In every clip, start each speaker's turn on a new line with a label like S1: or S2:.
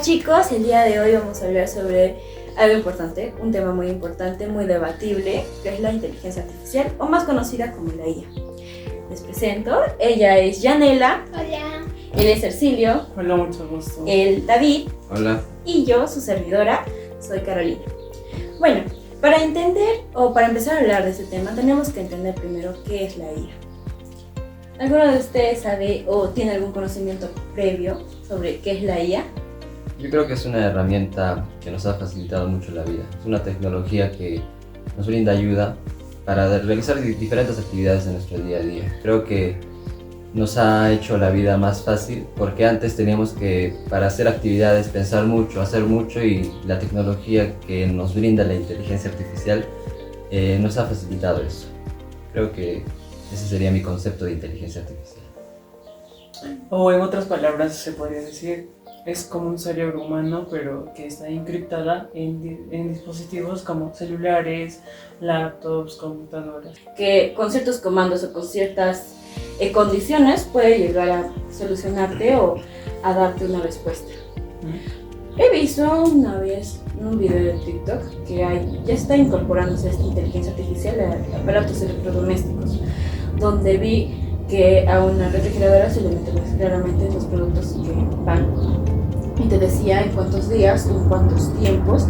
S1: chicos, el día de hoy vamos a hablar sobre algo importante, un tema muy importante, muy debatible, que es la inteligencia artificial, o más conocida como la IA. Les presento, ella es Yanela.
S2: Hola.
S1: Él es Ercilio.
S3: Hola, mucho gusto.
S1: Él, David.
S4: Hola.
S1: Y yo, su servidora, soy Carolina. Bueno, para entender o para empezar a hablar de este tema, tenemos que entender primero qué es la IA. ¿Alguno de ustedes sabe o tiene algún conocimiento previo sobre qué es la IA?
S4: Yo creo que es una herramienta que nos ha facilitado mucho la vida. Es una tecnología que nos brinda ayuda para realizar diferentes actividades en nuestro día a día. Creo que nos ha hecho la vida más fácil porque antes teníamos que, para hacer actividades, pensar mucho, hacer mucho, y la tecnología que nos brinda la inteligencia artificial nos ha facilitado eso. Creo que ese sería mi concepto de inteligencia artificial.
S3: O en otras palabras se podría decir, es como un cerebro humano, pero que está encriptada en dispositivos como celulares, laptops, computadoras.
S1: Que con ciertos comandos o con ciertas condiciones puede llegar a solucionarte o a darte una respuesta. He visto una vez un video de TikTok que ya está incorporándose esta inteligencia artificial a aparatos electrodomésticos, donde vi que a una refrigeradora se le meten claramente los productos que van y te decía en cuántos días o en cuántos tiempos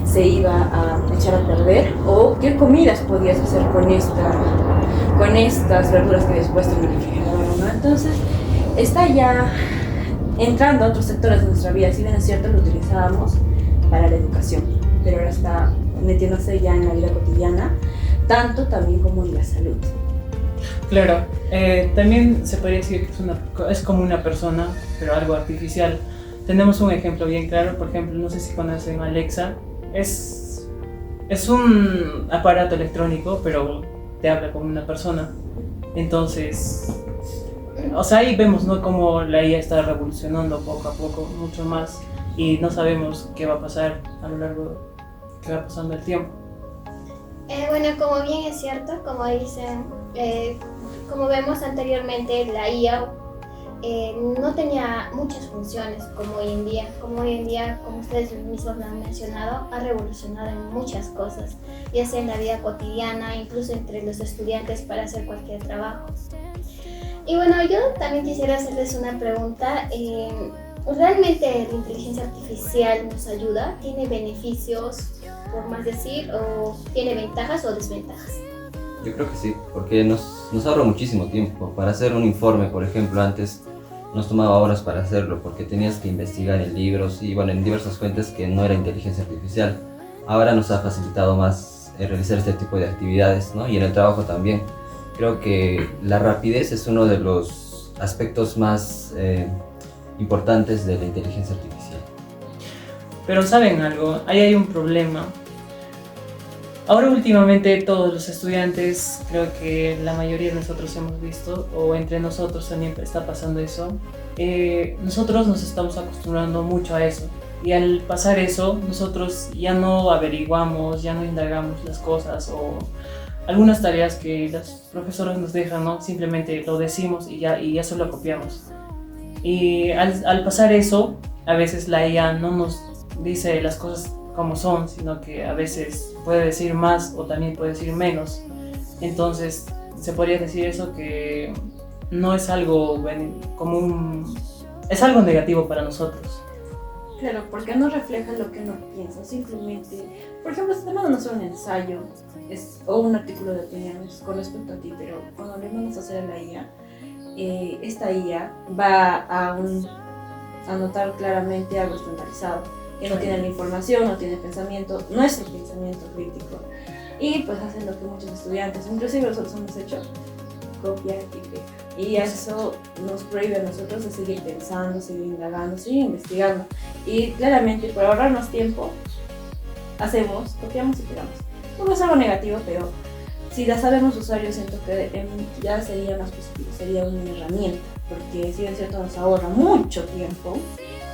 S1: se iba a echar a perder o qué comidas podías hacer con estas verduras que habías puesto en la refrigeradora, ¿no? Entonces está ya entrando a otros sectores de nuestra vida. Si bien es cierto, lo utilizábamos para la educación, pero ahora está metiéndose ya en la vida cotidiana, tanto también como en la salud.
S3: Claro, también se podría decir que es como una persona, pero algo artificial. Tenemos un ejemplo bien claro, por ejemplo, no sé si conocen Alexa. Es un aparato electrónico, pero te habla como una persona. Entonces, o sea, ahí vemos, ¿no?, cómo la IA está revolucionando poco a poco, mucho más, y no sabemos qué va a pasar a lo largo que va pasando el tiempo.
S2: Bueno, como bien es cierto, como dicen, como vemos anteriormente, la IA no tenía muchas funciones como hoy en día. Como ustedes mismos lo han mencionado, ha revolucionado en muchas cosas, ya sea en la vida cotidiana, incluso entre los estudiantes para hacer cualquier trabajo. Y bueno, yo también quisiera hacerles una pregunta. ¿Realmente la inteligencia artificial nos ayuda? ¿Tiene beneficios, por más decir, o tiene ventajas o desventajas?
S4: Yo creo que sí, porque nos ahorra muchísimo tiempo. Para hacer un informe, por ejemplo, antes nos tomaba horas para hacerlo porque tenías que investigar en libros y en diversas fuentes que no era inteligencia artificial. Ahora nos ha facilitado más realizar este tipo de actividades, ¿no? Y en el trabajo también. Creo que la rapidez es uno de los aspectos más importantes de la inteligencia artificial.
S3: Pero ¿saben algo? Ahí hay un problema. Ahora últimamente todos los estudiantes, creo que la mayoría de nosotros hemos visto, o entre nosotros también está pasando eso, nosotros nos estamos acostumbrando mucho a eso. Y al pasar eso, nosotros ya no averiguamos, ya no indagamos las cosas, o algunas tareas que los profesores nos dejan, ¿no? Simplemente lo decimos y ya solo copiamos. Y al pasar eso, a veces la IA no nos dice las cosas como son, sino que a veces puede decir más o también puede decir menos. Entonces se podría decir eso, que no es algo es algo negativo para nosotros.
S1: Claro, porque no refleja lo que uno piensa, simplemente, por ejemplo, si te mandan a hacer un ensayo o un artículo de opiniones con respecto a ti, pero cuando le mandas a hacer a la IA, esta IA va a anotar claramente algo estandarizado, que no tiene la información, no tiene pensamiento, nuestro pensamiento crítico, y pues hacen lo que muchos estudiantes, inclusive nosotros hemos hecho, copia y pega. Y eso nos prohíbe a nosotros de seguir pensando, seguir indagando, seguir investigando. Y claramente, por ahorrarnos tiempo, copiamos y pegamos. No es algo negativo, pero si la sabemos usar, yo siento que ya sería más positivo, sería una herramienta, porque si es cierto nos ahorra mucho tiempo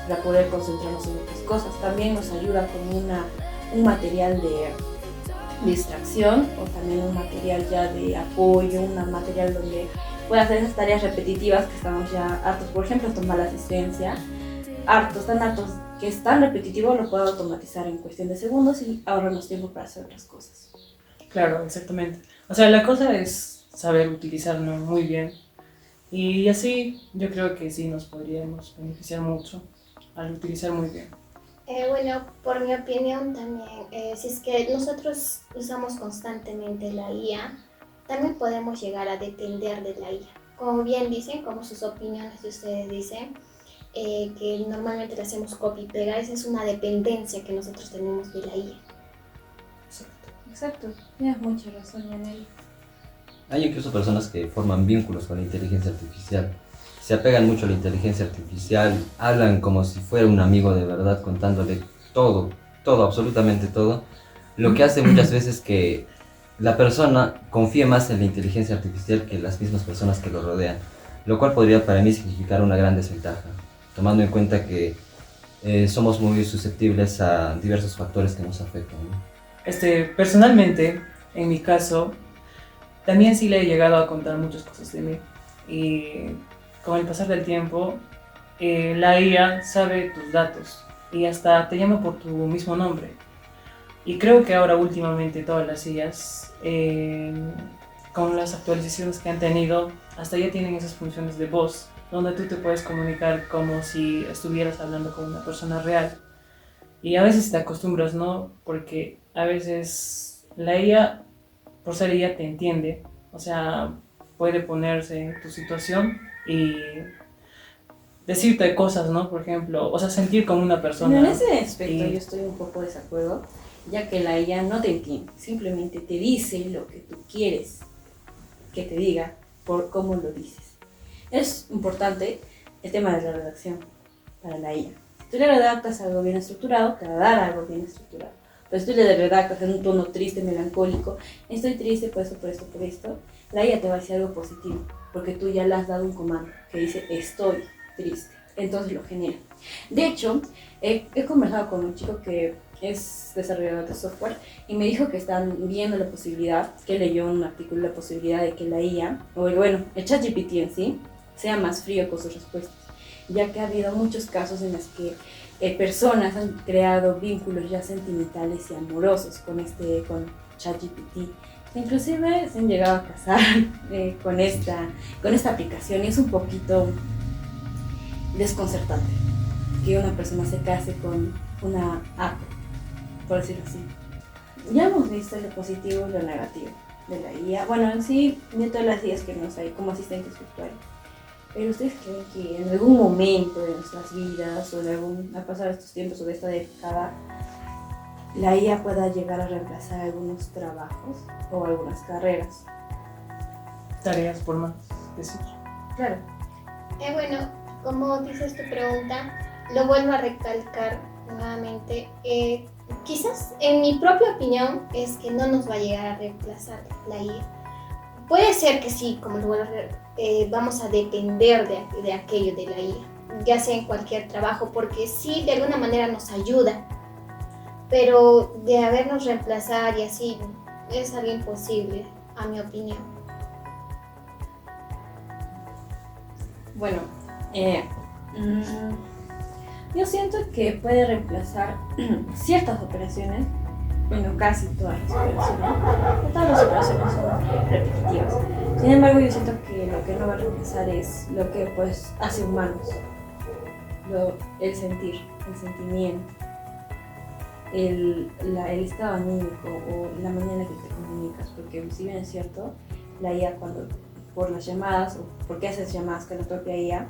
S1: para poder concentrarnos en otras cosas. También nos ayuda con un material de distracción, o también un material ya de apoyo, un material donde pueda hacer esas tareas repetitivas que estamos ya hartos, por ejemplo, tomar la asistencia, tan hartos que es tan repetitivo lo puede automatizar en cuestión de segundos y ahorrarnos tiempo para hacer otras cosas.
S3: Claro, exactamente. O sea, la cosa es saber utilizarlo muy bien. Y así yo creo que sí nos podríamos beneficiar mucho al utilizar muy bien.
S2: Bueno, por mi opinión también, si es que nosotros usamos constantemente la IA, también podemos llegar a depender de la IA. Como bien dicen, como sus opiniones de ustedes dicen, que normalmente le hacemos copy y pega, esa es una dependencia que nosotros tenemos de la IA.
S1: Exacto, tienes mucha razón en ello.
S4: Hay incluso personas que forman vínculos con la inteligencia artificial. Se apegan mucho a la inteligencia artificial, hablan como si fuera un amigo de verdad, contándole todo, absolutamente todo. Lo que hace muchas veces que la persona confíe más en la inteligencia artificial que las mismas personas que lo rodean, lo cual podría para mí significar una gran desventaja, tomando en cuenta que somos muy susceptibles a diversos factores que nos afectan, ¿no?
S3: Personalmente, en mi caso, también sí le he llegado a contar muchas cosas de mí. Y con el pasar del tiempo, la IA sabe tus datos y hasta te llama por tu mismo nombre. Y creo que ahora últimamente todas las IAs, con las actualizaciones que han tenido, hasta ya tienen esas funciones de voz, donde tú te puedes comunicar como si estuvieras hablando con una persona real. Y a veces te acostumbras, ¿no? Porque a veces la IA, por ser IA, te entiende. O sea, puede ponerse en tu situación y decirte cosas, ¿no? Por ejemplo, o sea, sentir como una persona.
S1: En ese aspecto yo estoy un poco de desacuerdo, ya que la IA no te entiende, simplemente te dice lo que tú quieres que te diga por cómo lo dices. Es importante el tema de la redacción para la IA. Si tú le redactas algo bien estructurado, te va a dar algo bien estructurado. Pero si tú le redactas en un tono triste, melancólico, estoy triste por esto, por esto, por esto, la IA te va a decir algo positivo, porque tú ya le has dado un comando que dice estoy triste, entonces lo genera. De hecho, he conversado con un chico que es desarrollador de software y me dijo que están viendo la posibilidad, que leyó un artículo, la posibilidad de que la IA, o bueno, el ChatGPT en sí, sea más frío con sus respuestas, ya que ha habido muchos casos en los que personas han creado vínculos ya sentimentales y amorosos con ChatGPT. Inclusive se han llegado a casar con esta aplicación y es un poquito desconcertante que una persona se case con una app, por decirlo así. Ya hemos visto lo positivo y lo negativo de la IA. Bueno, en sí, de todas las IAs que nos hay como asistentes virtuales. Pero ¿ustedes creen que en algún momento de nuestras vidas o al pasar estos tiempos o de esta década, la IA pueda llegar a reemplazar algunos trabajos o algunas carreras?
S3: Tareas, por más decir.
S1: Claro.
S2: Bueno, como dices tu pregunta, lo vuelvo a recalcar nuevamente. Quizás en mi propia opinión es que no nos va a llegar a reemplazar la IA. Puede ser que sí, como lo vuelvo a vamos a depender de aquello de la IA, ya sea en cualquier trabajo, porque sí, de alguna manera nos ayuda, pero de habernos reemplazar y así es algo imposible, a mi opinión.
S1: Bueno, yo siento que puede reemplazar ciertas operaciones, bueno, casi todas las operaciones, no todas las operaciones son repetitivas. Sin embargo, yo siento que lo que no va a reemplazar es lo que pues hace humanos, el sentir, el sentimiento, el estado anímico o la manera en la que te comunicas, porque si bien es cierto, la IA cuando por las llamadas o porque haces llamadas con la propia IA,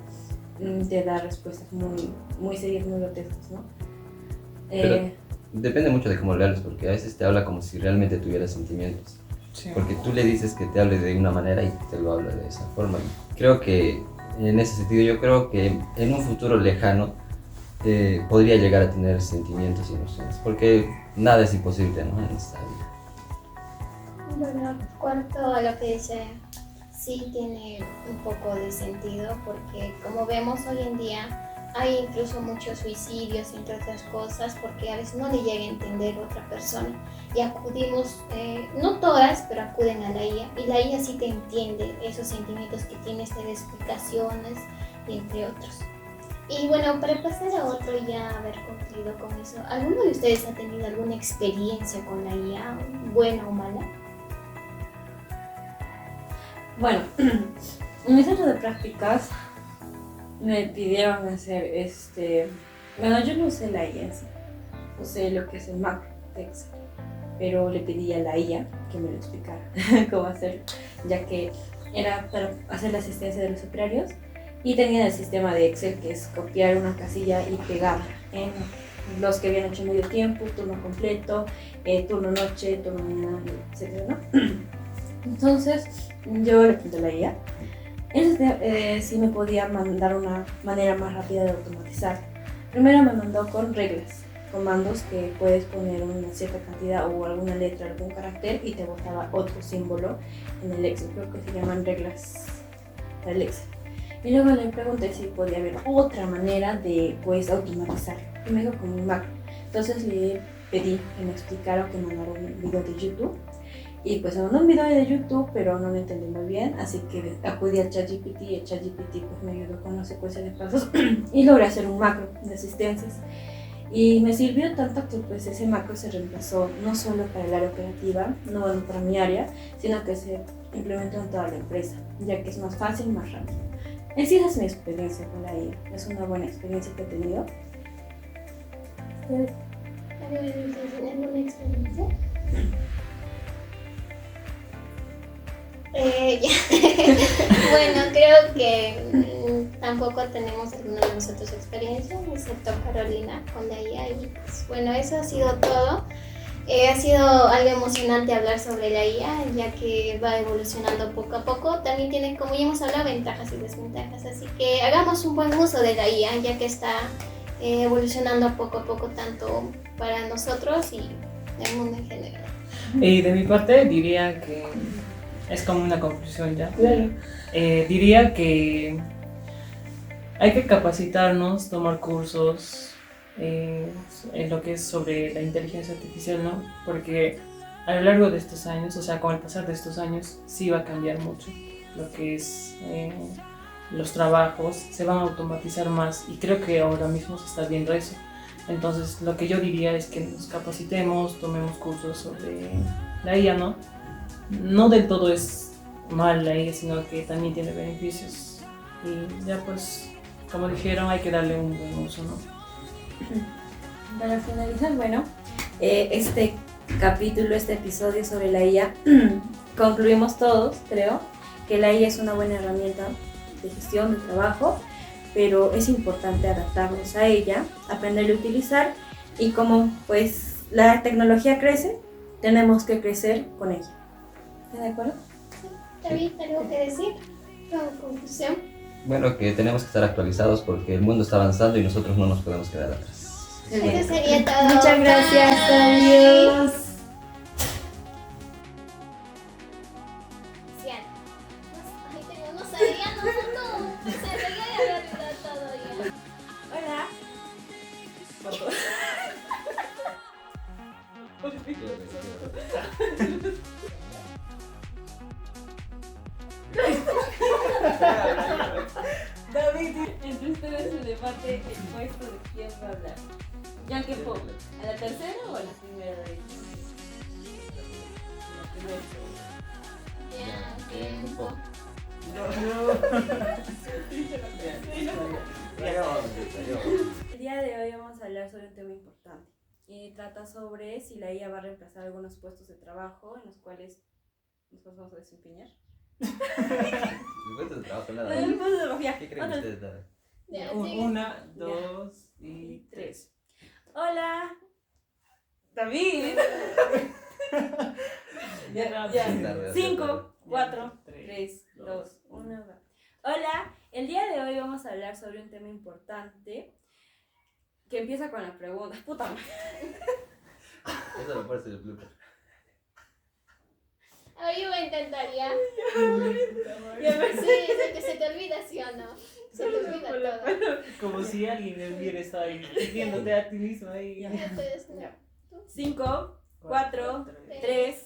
S1: te da respuestas muy serias, muy grotescas, ¿no?
S4: Pero depende mucho de cómo le hables, porque a veces te habla como si realmente tuviera sentimientos.
S3: Sí.
S4: Porque tú le dices que te hable de una manera y te lo habla de esa forma. Y creo que en ese sentido, yo creo que en un futuro lejano podría llegar a tener sentimientos y emociones, porque nada es imposible, ¿no?, en esta vida.
S2: Bueno, cuanto a lo que dice, sí tiene un poco de sentido, porque como vemos hoy en día hay incluso muchos suicidios, entre otras cosas, porque a veces no le llega a entender otra persona y acudimos, no todas, pero acuden a la IA y la IA sí te entiende esos sentimientos que tienes, te da explicaciones y entre otros. Y bueno, para pasar a otro y ya haber concluido con eso, ¿alguno de ustedes ha tenido alguna experiencia con la IA, buena o mala?
S1: Bueno, en mi centro de prácticas me pidieron hacer bueno, yo no usé la IA en sí, usé lo que es el macro de Excel, pero le pedí a la IA que me lo explicara cómo hacerlo, ya que era para hacer la asistencia de los operarios y tenía el sistema de Excel que es copiar una casilla y pegar en los que habían hecho medio tiempo, turno completo, turno noche, turno mañana, etc., ¿no? Entonces yo le pregunté a la IA si me podía mandar una manera más rápida de automatizar. Primero me mandó con reglas, comandos que puedes poner una cierta cantidad o alguna letra, algún carácter y te botaba otro símbolo en el Excel. Creo que se llaman reglas del Excel. Y luego le pregunté si podía haber otra manera de automatizar. Y me dijo como un macro. Entonces le pedí que me explicara o que mandara un video de YouTube. Y pues me mandó un video de YouTube, pero no lo entendí muy bien, así que acudí a ChatGPT y el ChatGPT pues me ayudó con la secuencia de pasos y logré hacer un macro de asistencias. Y me sirvió tanto que pues ese macro se reemplazó no solo para el área operativa, no para mi área, sino que se implementó en toda la empresa, ya que es más fácil y más rápido. Esa es mi experiencia con la IA, es una buena experiencia que he tenido.
S2: ¿Alguna experiencia? Bueno, creo que tampoco tenemos alguna de nosotros experiencia, excepto Carolina con la IA. Y pues, bueno, eso ha sido todo. Ha sido algo emocionante hablar sobre la IA, ya que va evolucionando poco a poco. También tiene, como ya hemos hablado, ventajas y desventajas. Así que hagamos un buen uso de la IA, ya que está evolucionando poco a poco, tanto para nosotros y el mundo en general.
S3: Y de mi parte diría que es como una conclusión ya.
S1: Claro.
S3: Diría que hay que capacitarnos, tomar cursos en lo que es sobre la inteligencia artificial, ¿no? Porque a lo largo de estos años, o sea, con el pasar de estos años, sí va a cambiar mucho lo que es los trabajos, se van a automatizar más y creo que ahora mismo se está viendo eso. Entonces, lo que yo diría es que nos capacitemos, tomemos cursos sobre la IA, ¿no? No del todo es mal la IA, sino que también tiene beneficios. Y ya pues, como dijeron, hay que darle un buen uso, ¿no?
S1: Para finalizar, bueno, este capítulo, este episodio sobre la IA, concluimos todos, creo, que la IA es una buena herramienta de gestión de trabajo, pero es importante adaptarnos a ella, aprender a utilizar y como pues la tecnología crece, tenemos que crecer con ella. ¿Estás de acuerdo?
S2: David, ¿algo que decir? Como conclusión.
S4: Bueno, que tenemos que estar actualizados porque el mundo está avanzando y nosotros no nos podemos quedar atrás.
S2: Eso sería todo.
S1: Muchas gracias,
S2: Bye.
S1: adiós.
S2: Ay, no sabía, no. Se veía de verdad todo ya.
S1: Hola. David, entre ustedes se debate el puesto de quién va a hablar. ¿Ya qué pongo? ¿A la tercera o a la primera de ellos?
S2: Ya, tiempo.
S1: El día de hoy vamos a hablar sobre un tema importante. Y trata sobre si la IA va a reemplazar algunos puestos de trabajo en los cuales nos vamos a desempeñar.
S4: Mi puesto de trabajo, nada. ¿Qué creen ustedes? Nada.
S2: Ya, sigue.
S3: 1, 2 y 3.
S1: Hola, David.
S3: Ya.
S1: 5, 4,
S3: Tres,
S1: 3,
S3: dos,
S1: 2, 1. Hola, el día de hoy vamos a hablar sobre un tema importante que empieza con la pregunta. Puta madre.
S4: Eso lo puede ser el blooper.
S2: A ver, yo voy a intentar ya.
S1: Y a ver
S2: Sí, es que se te olvida, ¿sí o no? Se te olvida todo.
S3: Como si alguien hubiera estado ahí diciéndote a ti mismo ahí.
S2: Entonces,
S1: Ya. 5, 4, 3,